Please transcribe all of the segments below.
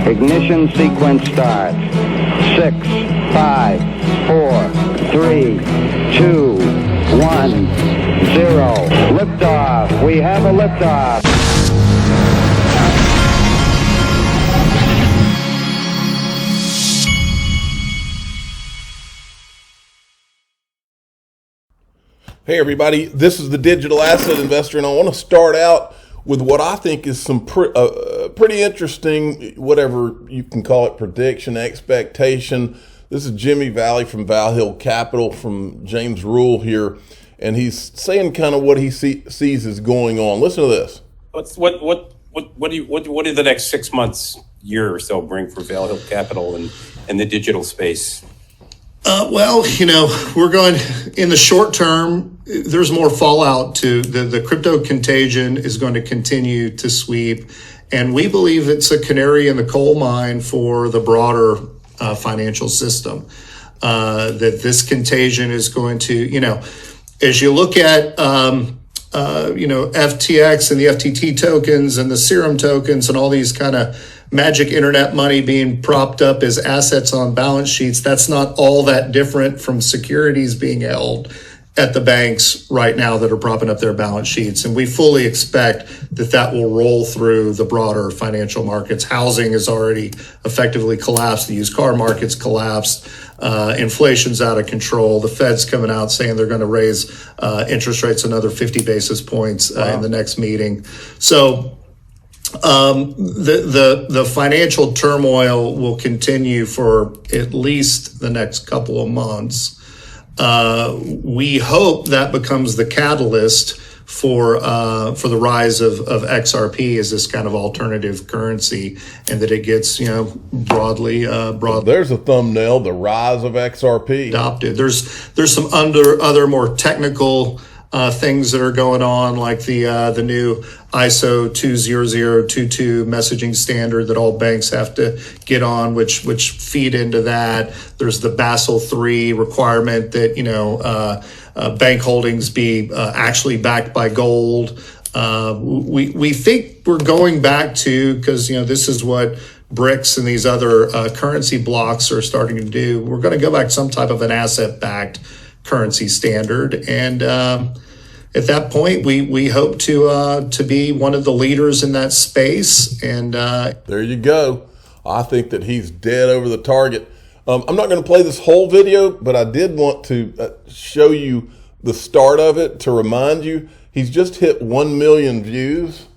Ignition sequence starts. 6, 5, 4, 3, 2, 1, 0. Liftoff. We have a liftoff. Hey everybody, this is the Digital Asset Investor, and I want to start out with what I think is some pretty interesting, whatever you can call it, prediction, expectation. This is Jimmy Valley from Valhill Capital, from James Rule here, and he's saying kind of what he sees is going on. Listen to this. What do the next 6 months, year or so bring for Valhill Capital and the digital space? Well, we're going in the short term. There's more fallout to the crypto contagion is going to continue to sweep. And we believe it's a canary in the coal mine for the broader financial system. That this contagion is going to, as you look at, FTX and the FTT tokens and the Serum tokens and all these kind of magic internet money being propped up as assets on balance sheets, that's not all that different from securities being held at the banks right now that are propping up their balance sheets. And we fully expect that will roll through the broader financial markets. Housing has already effectively collapsed. The used car market's collapsed. Inflation's out of control. The Fed's coming out saying they're going to raise interest rates another 50 basis points in the next meeting. So the financial turmoil will continue for at least the next couple of months. We hope that becomes the catalyst for the rise of XRP as this kind of alternative currency, and that it gets broadly. There's a thumbnail: the rise of XRP adopted. There's some other more technical things that are going on, like the new ISO 20022 messaging standard that all banks have to get on, which feed into that. There's the Basel III requirement that bank holdings be actually backed by gold. We think we're going back to, because this is what BRICS and these other currency blocks are starting to do. We're going to go back to some type of an asset-backed currency standard, and at that point, we hope to be one of the leaders in that space. And there you go. I think that he's dead over the target. I'm not going to play this whole video, but I did want to show you the start of it to remind you. He's just hit 1 million views.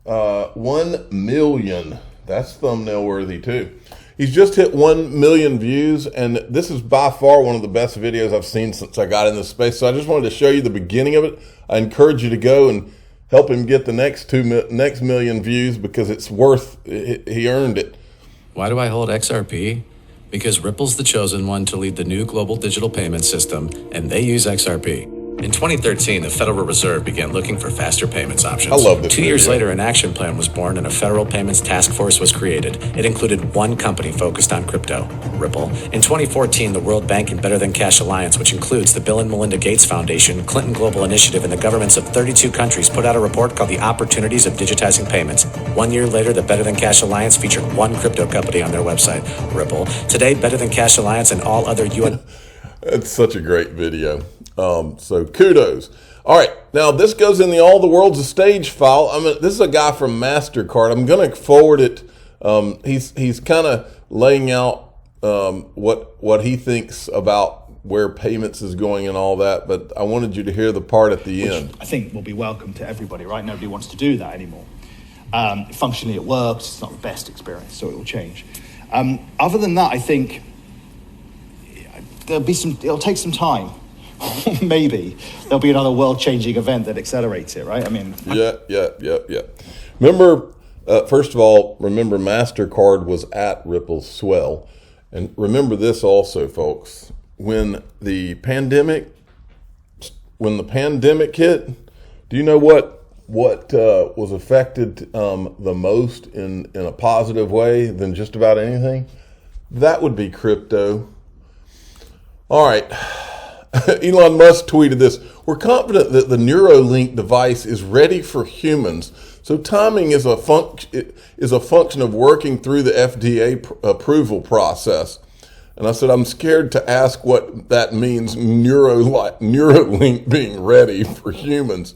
1 million. That's thumbnail worthy too. He's just hit 1 million views, and this is by far one of the best videos I've seen since I got in this space. So I just wanted to show you the beginning of it. I encourage you to go and help him get the next million views, because it's worth it. He earned it. Why do I hold XRP? Because Ripple's the chosen one to lead the new global digital payment system, and they use XRP. In 2013, the Federal Reserve began looking for faster payments options. I love this 2 years later, an action plan was born and a federal payments task force was created. It included one company focused on crypto, Ripple. In 2014, the World Bank and Better Than Cash Alliance, which includes the Bill and Melinda Gates Foundation, Clinton Global Initiative, and the governments of 32 countries, put out a report called The Opportunities of Digitizing Payments. 1 year later, the Better Than Cash Alliance featured one crypto company on their website, Ripple. Today, Better Than Cash Alliance and all other UN... It's such a great video. So kudos. All right, now this goes in the All the World's a Stage file. This is a guy from MasterCard. I'm going to forward it. He's kind of laying out what he thinks about where payments is going and all that, but I wanted you to hear the part at the end. I think will be welcome to everybody, right? Nobody wants to do that anymore. Functionally, it works. It's not the best experience, so it will change. Other than that, I think it'll take some time. Maybe there'll be another world-changing event that accelerates it, right? Yeah. Remember, first of all, remember MasterCard was at Ripple's swell. And remember this also, folks. When the pandemic hit, do you know what was affected the most in a positive way than just about anything? That would be crypto. All right. Elon Musk tweeted this: "We're confident that the Neuralink device is ready for humans So timing is a function of working through the FDA approval process. And I said, I'm scared to ask what that means, Neuralink being ready for humans.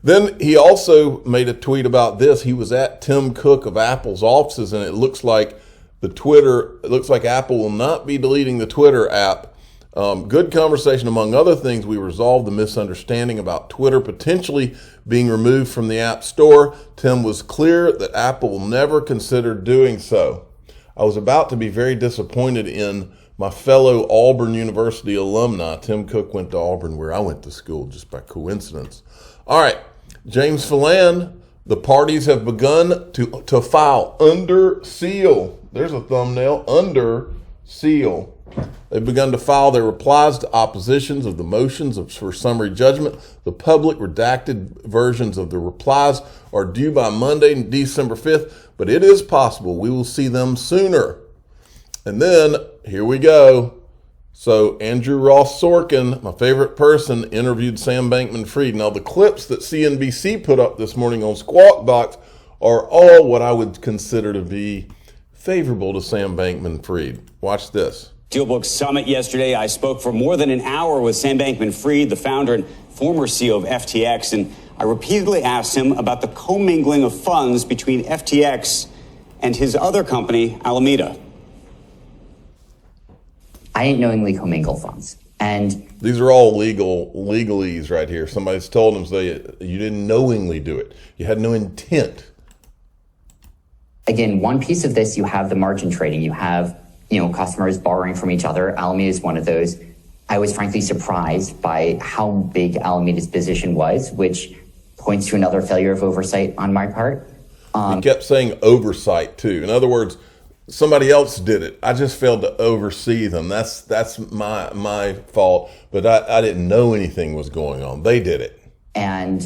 Then he also made a tweet about this. He was at Tim Cook of Apple's offices, and it looks like Apple will not be deleting the Twitter app. Good conversation. Among other things, we resolved the misunderstanding about Twitter potentially being removed from the App Store. Tim was clear that Apple will never consider doing so. I was about to be very disappointed in my fellow Auburn University alumni. Tim Cook went to Auburn, where I went to school, just by coincidence. All right, James Phelan, the parties have begun to file under seal. There's a thumbnail, under seal. They've begun to file their replies to oppositions of the motions for summary judgment. The public redacted versions of the replies are due by Monday, December 5th, but it is possible we will see them sooner. And then, here we go. So, Andrew Ross Sorkin, my favorite person, interviewed Sam Bankman-Fried. Now, the clips that CNBC put up this morning on Squawk Box are all what I would consider to be favorable to Sam Bankman-Fried. Watch this. DealBook Summit yesterday, I spoke for more than an hour with Sam Bankman-Fried, the founder and former CEO of FTX, and I repeatedly asked him about the commingling of funds between FTX and his other company, Alameda. I didn't knowingly commingle funds. And these are all legalese right here. Somebody's told them, say, you didn't knowingly do it. You had no intent. Again, one piece of this, you have the margin trading. You have, customers borrowing from each other. Alameda is one of those. I was frankly surprised by how big Alameda's position was, which points to another failure of oversight on my part. He kept saying oversight too. In other words, somebody else did it. I just failed to oversee them. That's my fault. But I didn't know anything was going on. They did it. And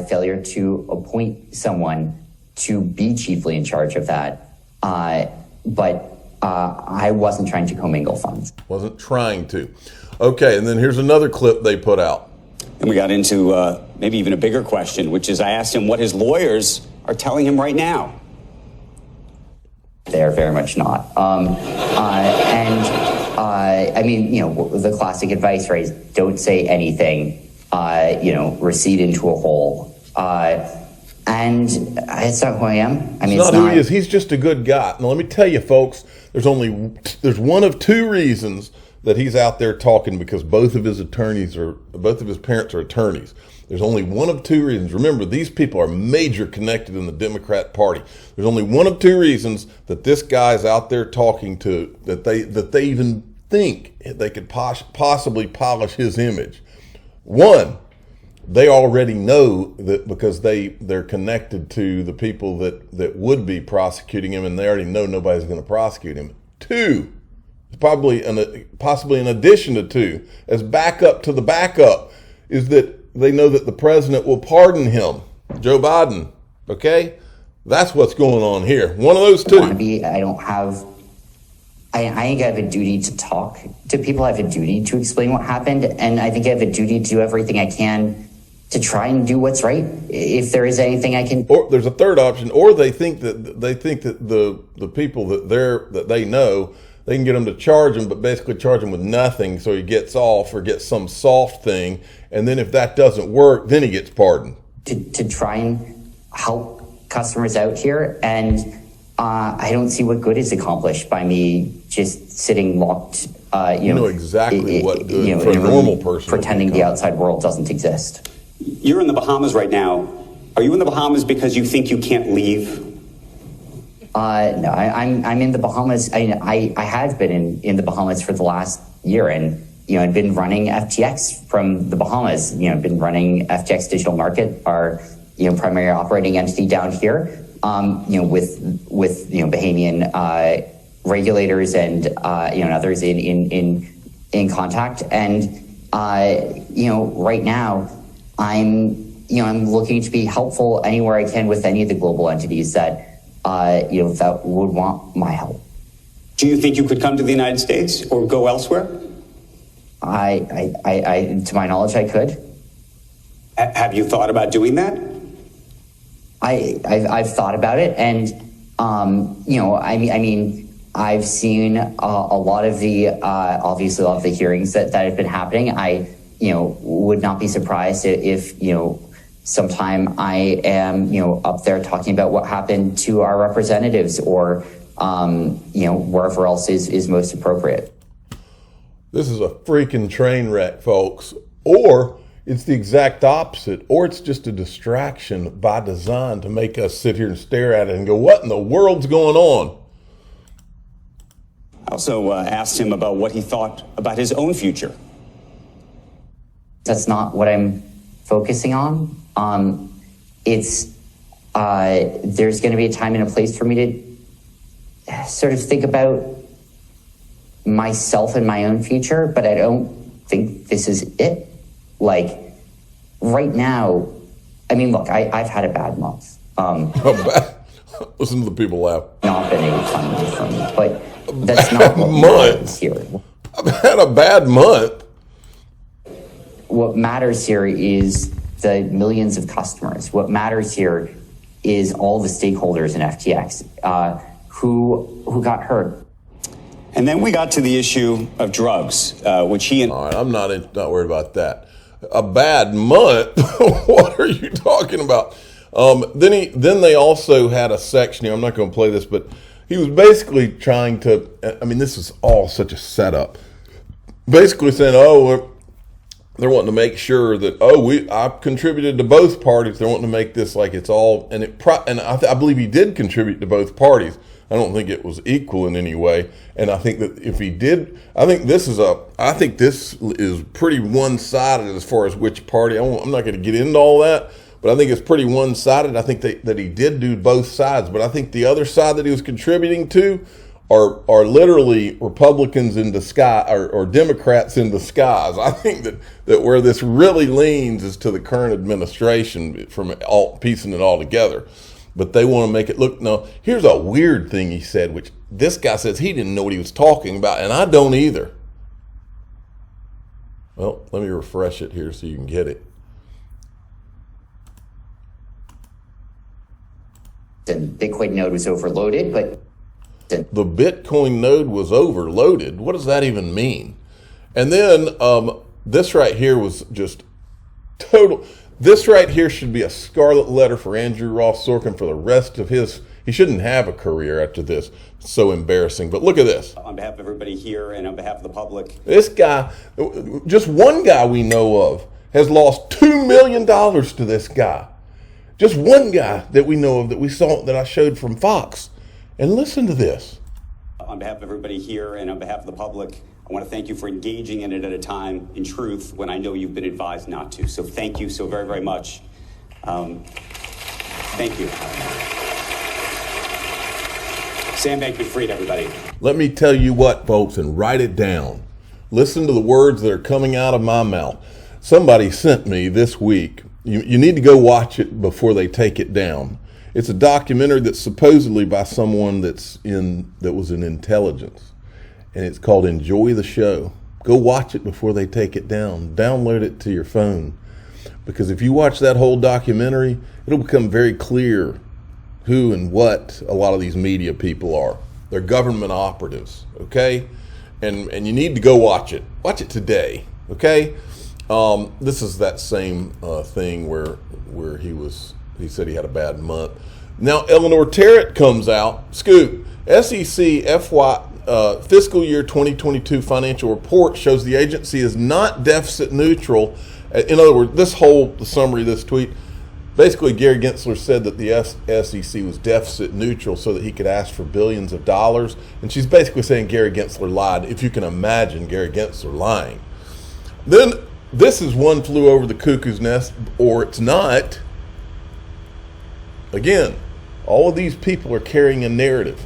failure to appoint someone to be chiefly in charge of that. But I wasn't trying to commingle funds. Wasn't trying to. Okay, and then here's another clip they put out. And we got into maybe even a bigger question, which is I asked him what his lawyers are telling him right now. They're very much not. The classic advice, right, is don't say anything, recede into a hole. And it's not who I am. It's not who he is. He's just a good guy. Now, let me tell you, folks, there's one of two reasons that he's out there talking, because both of his parents are attorneys. There's only one of two reasons. Remember, these people are major connected in the Democrat Party. There's only one of two reasons that this guy's out there talking to, that they even think they could possibly polish his image. One, they already know that because they're connected to the people that would be prosecuting him, and they already know nobody's going to prosecute him. Two, possibly in addition to two, as backup to the backup, is that they know that the president will pardon him, Joe Biden. Okay? That's what's going on here. One of those two. I think I have a duty to talk to people. I have a duty to explain what happened. And I think I have a duty to do everything I can to try and do what's right. If there is anything I can. Or there's a third option, or they think that the people that they know, they can get him to charge him, but basically charge him with nothing, so he gets off or gets some soft thing. And then if that doesn't work, then he gets pardoned. To try and help customers out here. And I don't see what good is accomplished by me just sitting locked. You know exactly what good for a normal person. Pretending the outside world doesn't exist. You're in the Bahamas right now. Are you in the Bahamas because you think you can't leave? No, I'm in the Bahamas. I have been in the Bahamas for the last year, and I've been running FTX from the Bahamas. Been running FTX Digital Market, our primary operating entity down here. With Bahamian regulators and others in contact, and right now I'm looking to be helpful anywhere I can with any of the global entities that that would want my help. Do you think you could come to the United States or go elsewhere? I to my knowledge, I could. Have you thought about doing that? I've thought about it, and you know, I mean, I've seen a lot of the obviously a lot of the hearings that have been happening. I, you know, would not be surprised if you know, sometime I am, you know, up there talking about what happened to our representatives, or you know, wherever else is most appropriate. This is a freaking train wreck, folks. Or it's the exact opposite, or it's just a distraction by design to make us sit here and stare at it and go, what in the world's going on? I also asked him about what he thought about his own future. That's not what I'm focusing on. It's there's going to be a time and a place for me to sort of think about myself and my own future, but I don't think this is it. Like, right now, I mean, look, I've had a bad month. Listen to the people laugh. Not been any fun month for me, but that's not what matters here. I've had a bad month. What matters here is the millions of customers. What matters here is all the stakeholders in FTX who got hurt. And then we got to the issue of drugs, which he and... All right, I'm not worried about that. A bad month? What are you talking about? Then they also had a section here. I'm not going to play this, but he was basically trying to, I mean, this is all such a setup. Basically saying, they're wanting to make sure that, I've contributed to both parties. They're wanting to make this like it's all, and I believe he did contribute to both parties. I don't think it was equal in any way. And I think that if he did, I think this is pretty one-sided as far as which party. I'm not going to get into all that, but I think it's pretty one-sided. I think that he did do both sides, but I think the other side that he was contributing to are literally Republicans in disguise, or Democrats in disguise. I think that where this really leans is to the current administration, from piecing it all together. But they want to make it look. Now, here's a weird thing he said, which this guy says he didn't know what he was talking about, and I don't either. Well, let me refresh it here so you can get it. The Bitcoin node was overloaded, but... The Bitcoin node was overloaded? What does that even mean? And then this right here was just total... This right here should be a scarlet letter for Andrew Ross Sorkin for the rest of his... He shouldn't have a career after this. It's so embarrassing. But look at this. On behalf of everybody here and on behalf of the public. This guy, just one guy we know of, has lost $2 million to this guy. Just one guy that we know of that we saw, that I showed from Fox. And listen to this. On behalf of everybody here and on behalf of the public, I want to thank you for engaging in it at a time, in truth, when I know you've been advised not to. So thank you so very, very much. Thank you. Sam Bankman-Fried, everybody. Let me tell you what, folks, and write it down. Listen to the words that are coming out of my mouth. Somebody sent me this week. You need to go watch it before they take it down. It's a documentary that's supposedly by someone that was in intelligence. And it's called Enjoy the Show. Go watch it before they take it down. Download it to your phone. Because if you watch that whole documentary, it'll become very clear who and what a lot of these media people are. They're government operatives, okay? And you need to go watch it. Watch it today, okay? This is that same thing where he said he had a bad month. Now Eleanor Terrett comes out, scoop, SEC fiscal year 2022 financial report shows the agency is not deficit neutral. In other words, the summary of this tweet, basically Gary Gensler said that the SEC was deficit neutral so that he could ask for billions of dollars. And she's basically saying Gary Gensler lied, if you can imagine Gary Gensler lying. Then this is one flew over the cuckoo's nest, or it's not. Again, all of these people are carrying a narrative.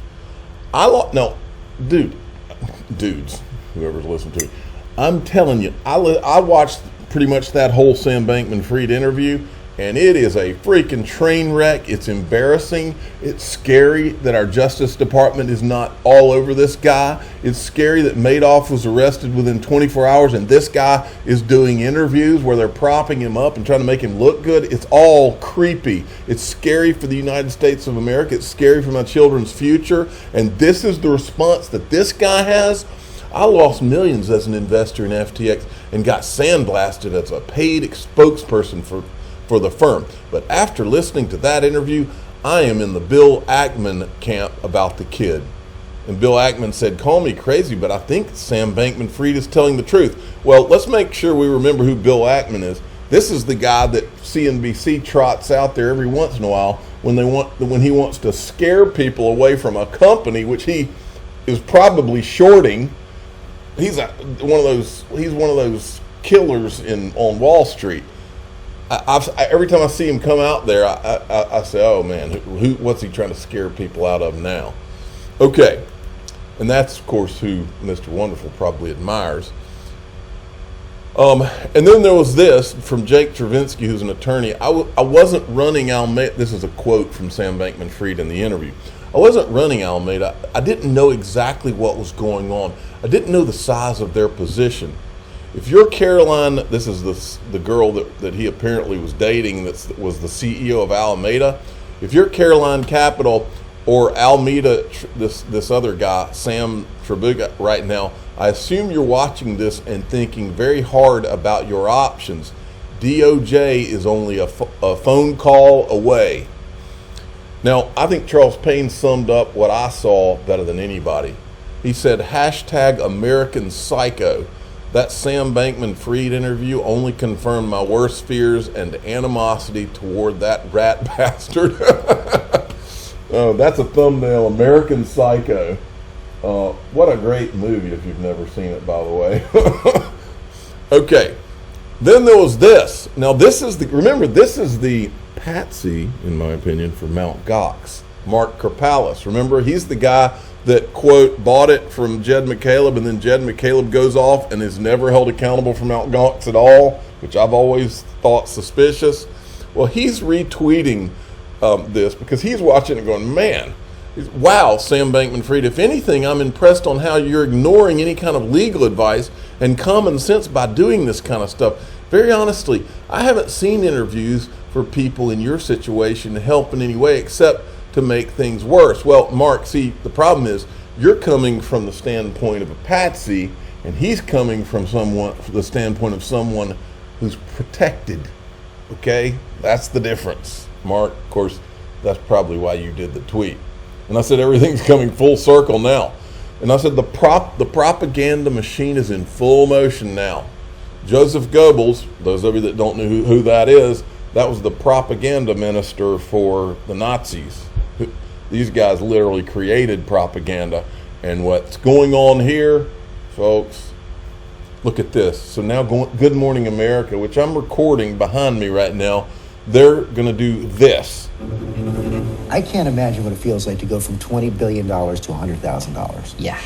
Dudes, whoever's listening to me, I'm telling you, I watched pretty much that whole Sam Bankman-Fried interview, And it is a freaking train wreck. It's embarrassing. It's scary that our Justice Department is not all over this guy. It's scary that Madoff was arrested within 24 hours and this guy is doing interviews where they're propping him up and trying to make him look good. It's all creepy. It's scary for the United States of America. It's scary for my children's future. And this is the response that this guy has. I lost millions as an investor in FTX and got sandblasted as a paid spokesperson for the firm. But after listening to that interview, I am in the Bill Ackman camp about the kid. And Bill Ackman said, call me crazy, but I think Sam Bankman-Fried is telling the truth. Well, let's make sure we remember who Bill Ackman is. This is the guy that CNBC trots out there every once in a while when he wants to scare people away from a company which he is probably shorting. He's one of those killers on Wall Street. Every time I see him come out there, I say, oh man, what's he trying to scare people out of now? Okay, and that's of course who Mr. Wonderful probably admires. And then there was this from Jake Travinsky, who's an attorney. I wasn't running Alameda. This is a quote from Sam Bankman-Fried in the interview. I wasn't running Alameda. I didn't know exactly what was going on. I didn't know the size of their position. If you're Caroline, this is the girl that he apparently was dating that was the CEO of Alameda. If you're Caroline Capital or Alameda, this other guy, Sam Trabuga, right now, I assume you're watching this and thinking very hard about your options. DOJ is only a phone call away. Now, I think Charles Payne summed up what I saw better than anybody. He said, hashtag American Psycho. That Sam Bankman-Fried interview only confirmed my worst fears and animosity toward that rat bastard. Oh, that's a thumbnail, American Psycho. What a great movie if you've never seen it, by the way. Okay, then there was this. Now this is the patsy, in my opinion, for Mt. Gox, Mark Karpalus. Remember, he's the guy that, quote, bought it from Jed McCaleb, and then Jed McCaleb goes off and is never held accountable for Mt. Gox at all, which I've always thought suspicious. Well, he's retweeting this because he's watching it going, man, wow, Sam Bankman-Fried, if anything, I'm impressed on how you're ignoring any kind of legal advice and common sense by doing this kind of stuff. Very honestly, I haven't seen interviews for people in your situation help in any way except to make things worse. Well, Mark, see, the problem is you're coming from the standpoint of a patsy, and he's coming from the standpoint of someone who's protected. Okay, that's the difference, Mark. Of course, that's probably why you did the tweet. And I said everything's coming full circle now. And I said the propaganda machine is in full motion now. Joseph Goebbels, those of you that don't know who that is, that was the propaganda minister for the Nazis. These guys literally created propaganda. And what's going on here, folks, look at this. So now Good Morning America, which I'm recording behind me right now, they're going to do this. I can't imagine what it feels like to go from $20 billion to $100,000. Yeah.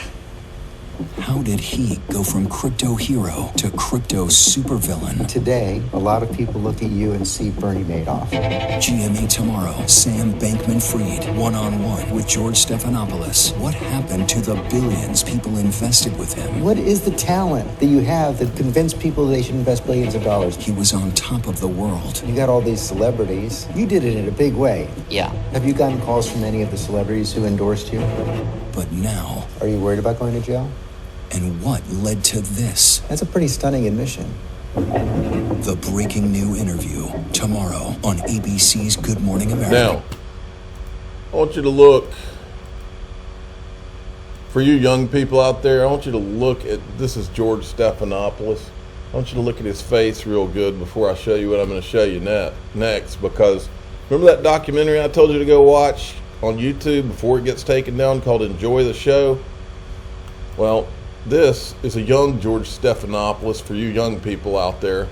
How did he go from crypto hero to crypto supervillain? Today, a lot of people look at you and see Bernie Madoff. GME tomorrow, Sam Bankman-Fried, one-on-one with George Stephanopoulos. What happened to the billions people invested with him? What is the talent that you have that convinced people they should invest billions of dollars? He was on top of the world. You got all these celebrities. You did it in a big way. Yeah. Have you gotten calls from any of the celebrities who endorsed you? But now... Are you worried about going to jail? And what led to this? That's a pretty stunning admission. The breaking new interview tomorrow on ABC's Good Morning America. Now, I want you to look, for you young people out there, I want you to look at, this is George Stephanopoulos. I want you to look at his face real good before I show you what I'm going to show you next, because remember that documentary I told you to go watch on YouTube before it gets taken down called Enjoy the Show? Well, this is a young George Stephanopoulos for you young people out there.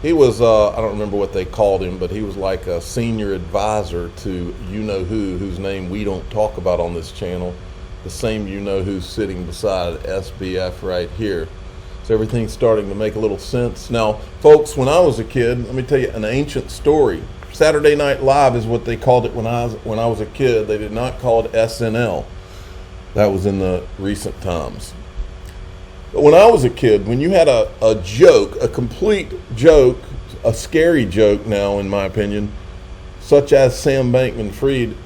He was, I don't remember what they called him, but he was like a senior advisor to you-know-who, whose name we don't talk about on this channel. The same you-know-who's sitting beside SBF right here. So everything's starting to make a little sense. Now, folks, when I was a kid, let me tell you an ancient story. Saturday Night Live is what they called it when I was a kid. They did not call it SNL. That was in the recent times. But when I was a kid, when you had a joke, a complete joke, a scary joke now, in my opinion, such as Sam Bankman-Fried,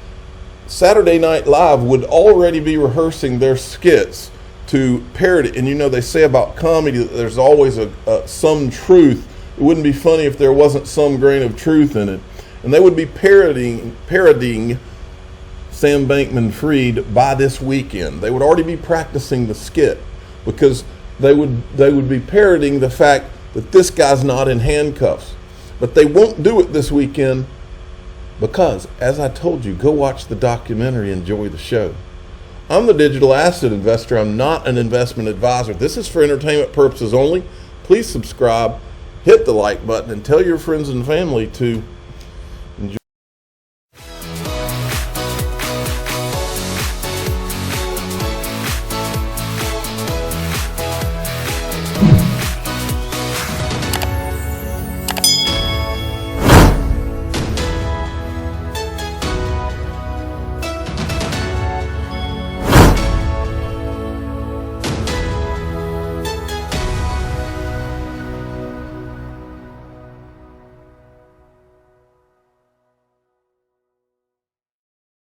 Saturday Night Live would already be rehearsing their skits to parody. And you know, they say about comedy that there's always some truth. It wouldn't be funny if there wasn't some grain of truth in it. And they would be parodying Sam Bankman-Fried by this weekend. They would already be practicing the skit because they would be parodying the fact that this guy's not in handcuffs. But they won't do it this weekend because, as I told you, go watch the documentary, enjoy the show. I'm the digital asset investor. I'm not an investment advisor. This is for entertainment purposes only. Please subscribe, hit the like button, and tell your friends and family to